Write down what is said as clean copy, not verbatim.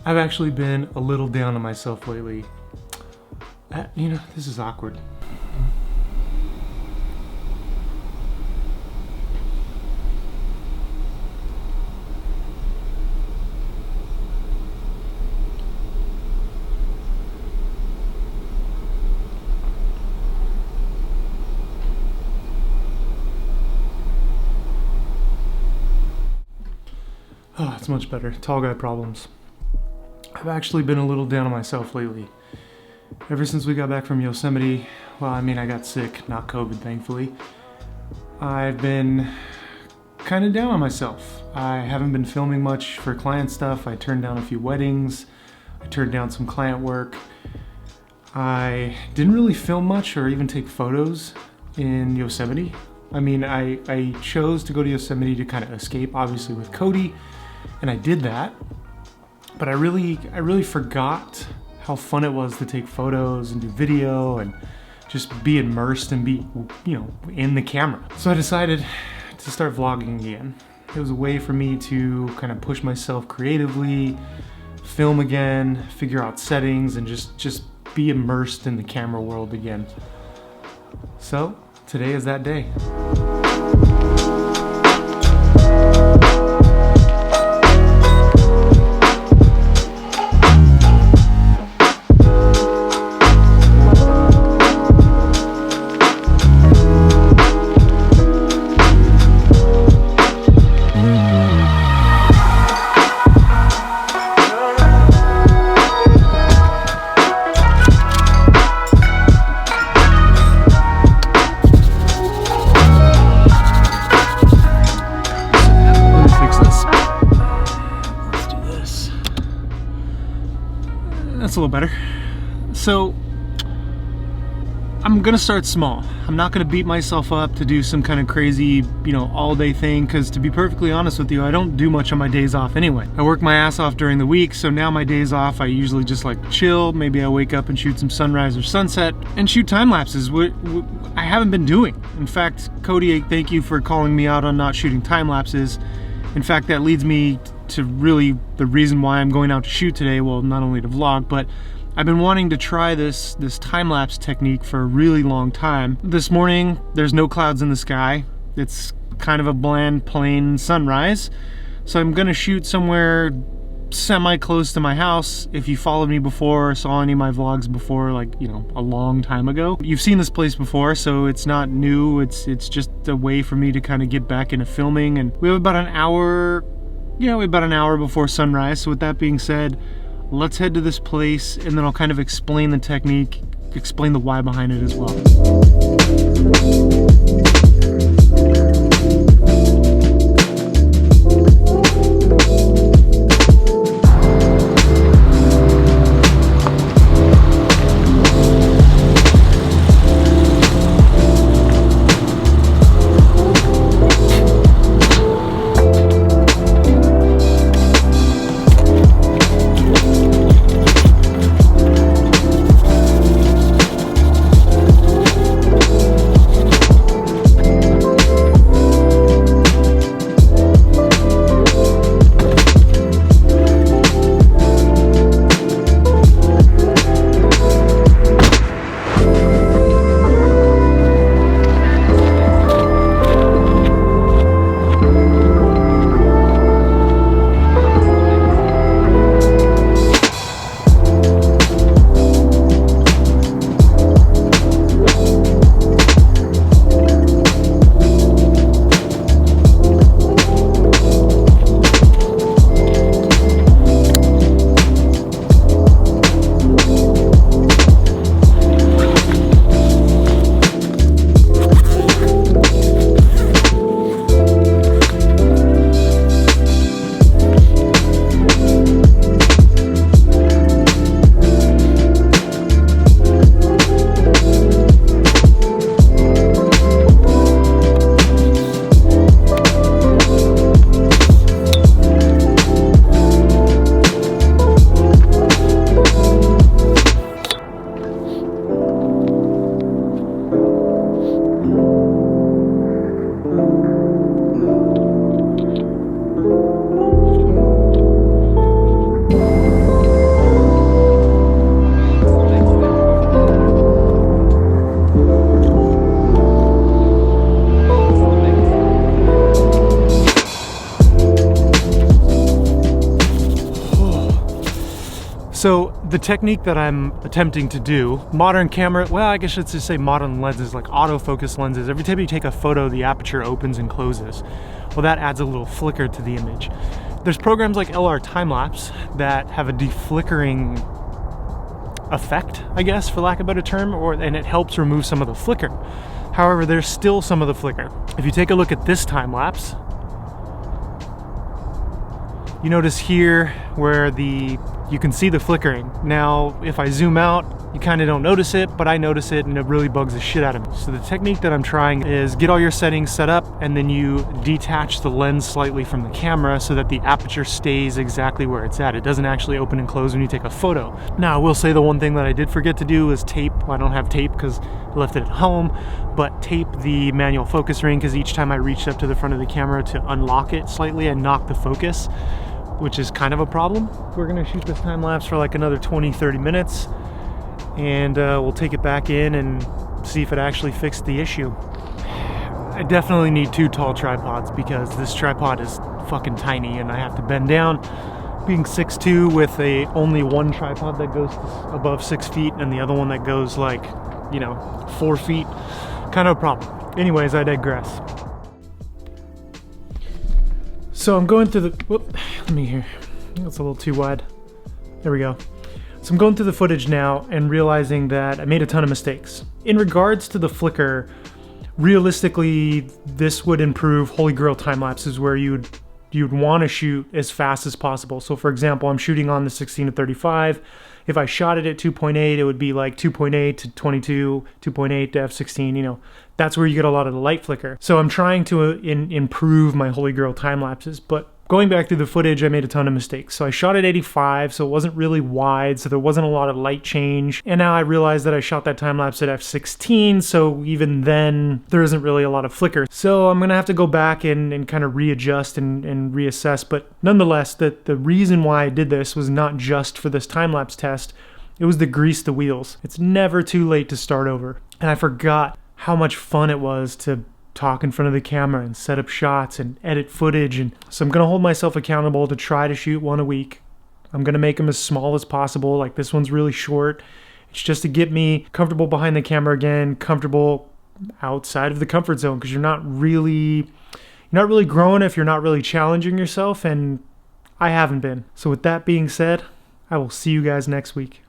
I've actually been a little down on myself lately. You know, this is awkward. Oh, it's much better. Tall guy problems. I've actually been a little down on myself lately. Ever since we got back from Yosemite, well, I mean, I got sick, not COVID, thankfully. I've been kind of down on myself. I haven't been filming much for client stuff. I turned down a few weddings. I turned down some client work. I didn't really film much or even take photos in Yosemite. I mean, I chose to go to Yosemite to kind of escape, obviously, with Cody, and I did that. But I really forgot how fun it was to take photos and do video and just be immersed and be, you know, in the camera. So I decided to start vlogging again. It was a way for me to kind of push myself creatively, film again, figure out settings, and just be immersed in the camera world again. So today is that day. That's a little better. So I'm gonna start small. I'm not gonna beat myself up to do some kind of crazy, you know, all day thing, because to be perfectly honest with you, I don't do much on my days off anyway. I work my ass off during the week, so now my days off, I usually just like chill. Maybe I wake up and shoot some sunrise or sunset and shoot time lapses, which I haven't been doing. In fact, Cody, thank you for calling me out on not shooting time lapses. In fact, that leads me to really the reason why I'm going out to shoot today. Well, not only to vlog, but I've been wanting to try this time-lapse technique for a really long time. This morning, there's no clouds in the sky. It's kind of a bland, plain sunrise. So I'm gonna shoot somewhere semi-close to my house. If you followed me before or saw any of my vlogs before, like, you know, a long time ago, you've seen this place before, so it's not new. It's just a way for me to kind of get back into filming. And we have about an hour, about an hour before sunrise. So with that being said, let's head to this place, and then I'll kind of explain the technique, explain the why behind it as well. So the technique that I'm attempting to do, modern camera, well, I guess I should just say modern lenses, like autofocus lenses, every time you take a photo, the aperture opens and closes. Well, that adds a little flicker to the image. There's programs like LR time-lapse that have a deflickering effect, I guess, for lack of a better term, and it helps remove some of the flicker. However, there's still some of the flicker. If you take a look at this time-lapse, you notice here where you can see the flickering. Now, if I zoom out, you kind of don't notice it, but I notice it and it really bugs the shit out of me. So the technique that I'm trying is get all your settings set up and then you detach the lens slightly from the camera so that the aperture stays exactly where it's at. It doesn't actually open and close when you take a photo. Now, I will say the one thing that I did forget to do is tape. Well, I don't have tape because I left it at home, but tape the manual focus ring, because each time I reached up to the front of the camera to unlock it slightly, I knocked the focus, which is kind of a problem. We're gonna shoot this time lapse for like another 20-30 minutes and we'll take it back in and see if it actually fixed the issue. I definitely need 2 tall tripods because this tripod is fucking tiny and I have to bend down. Being 6'2" with only one tripod that goes above 6 feet and the other one that goes like, 4 feet, kind of a problem. Anyways, I digress. So I'm going through let me hear. That's a little too wide. There we go. So I'm going through the footage now and realizing that I made a ton of mistakes. In regards to the flicker, realistically, this would improve Holy Grail time lapses where you'd want to shoot as fast as possible. So for example, I'm shooting on the 16-35. If I shot it at 2.8, it would be like 2.8 to 22, 2.8 to f16, that's where you get a lot of the light flicker. So I'm trying to improve my Holy Grail time lapses, but going back through the footage, I made a ton of mistakes. So I shot at 85, so it wasn't really wide, so there wasn't a lot of light change. And now I realize that I shot that time lapse at f16, so even then, there isn't really a lot of flicker. So I'm gonna have to go back and kind of readjust and reassess. But nonetheless, the reason why I did this was not just for this time lapse test, it was to grease the wheels. It's never too late to start over. And I forgot how much fun it was to talk in front of the camera and set up shots and edit footage. And so I'm gonna hold myself accountable to try to shoot one a week. I'm gonna make them as small as possible. Like this one's really short. It's just to get me comfortable behind the camera again, comfortable outside of the comfort zone, because you're not really growing if you're not really challenging yourself, and I haven't been. So with that being said, I will see you guys next week.